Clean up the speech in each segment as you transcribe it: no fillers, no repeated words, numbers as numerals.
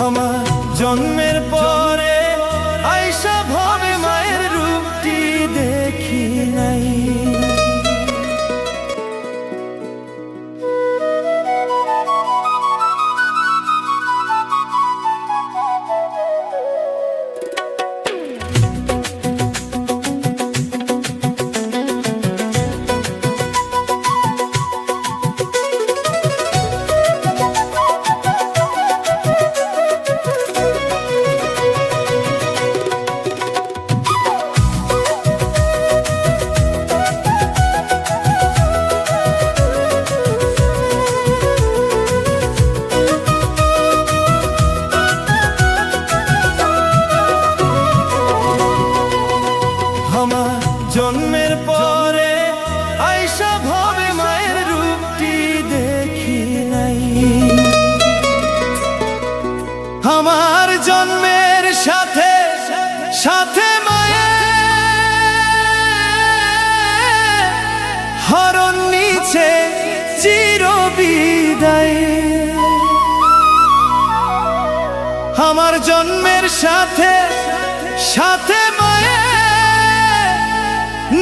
আমার জন্মের পরে আইসা ভাবে মায়ের রূপটি দেখি নাই। আমার জন্মের পরে আইসা ভাবে মায়ের রূপটি দেখি নাই। আমার জন্মের সাথে সাথে মায়ের হরণ নিছে চিরবিদায়। আমার জন্মের সাথে সাথে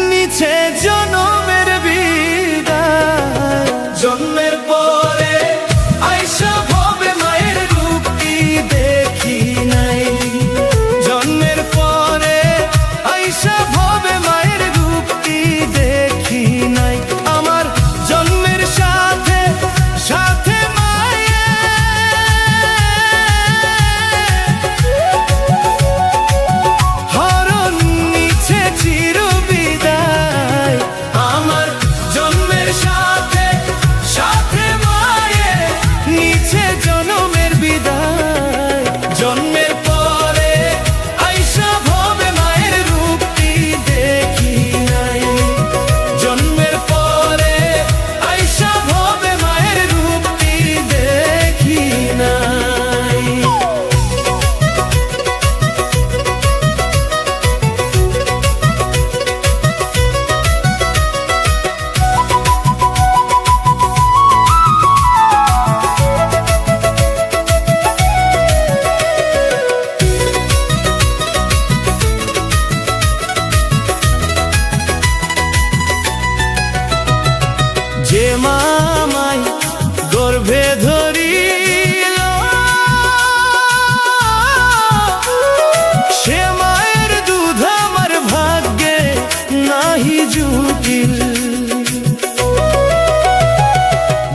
নিচে জনমের বিদায়। জন্মের পরে আইসা ভাবে মায়ের রূপটি দেখি নাই। জন্মের পরে আইসা ভাবে মায়ের রূপটি দেখি নাই। আমার জন্মের সাথে সাথে হরণ নিচে চিরবিদায়। আমার জন্মের সাথে সাথে মায়ের নিচে জনমের বিদায়। জন্মের পরে আইসা ভাবে মায়ের রূপটি দেখি নাই। জন্মের পরে আইসা ভাবে মায়ের রূপটি দেখি নাই। যে মা আমায় গর্ভে ধরিল সে মায়ের দুধ আমার ভাগ্যে নাহি জুটিল।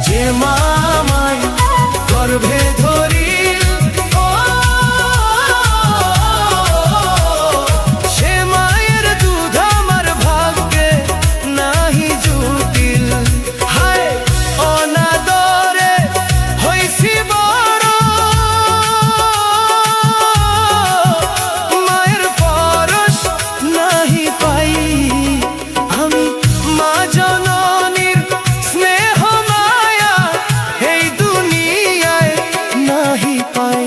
যে মা আমায় গর্ভে ধরিল সে মায়ের দুধ আমার ভাগ্যে নাহি জুটিল। অনাদরে হইছি বড় মায়ের পরশ নাহি পাই। আমি মা জননীর স্নেহ মায়া এই দুনিয়ায় নাহি পাই।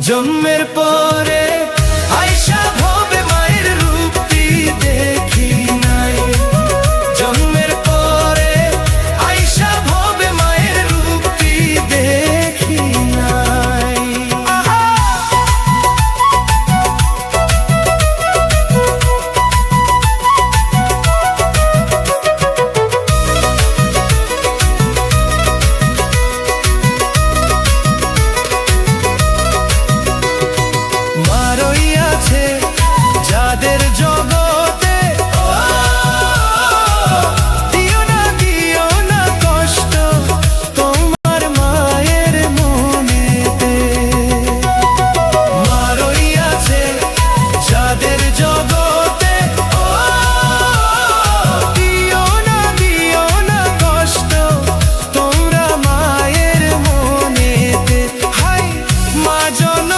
জন্মের পরে আইসা ভাবে মায়ের রূপটি দেখি নাই। জন্মের পরে আইসা ভাবে মায়ের রূপটি দেখি নাই। মা রইয়াছে যাদের জগতে দিও না কষ্ট তোমার মায়ের মনেতে। মা রইয়াছে যাদের জগতে দিও না কষ্ট তোমরা মায়ের মনেতে। হাই মা জন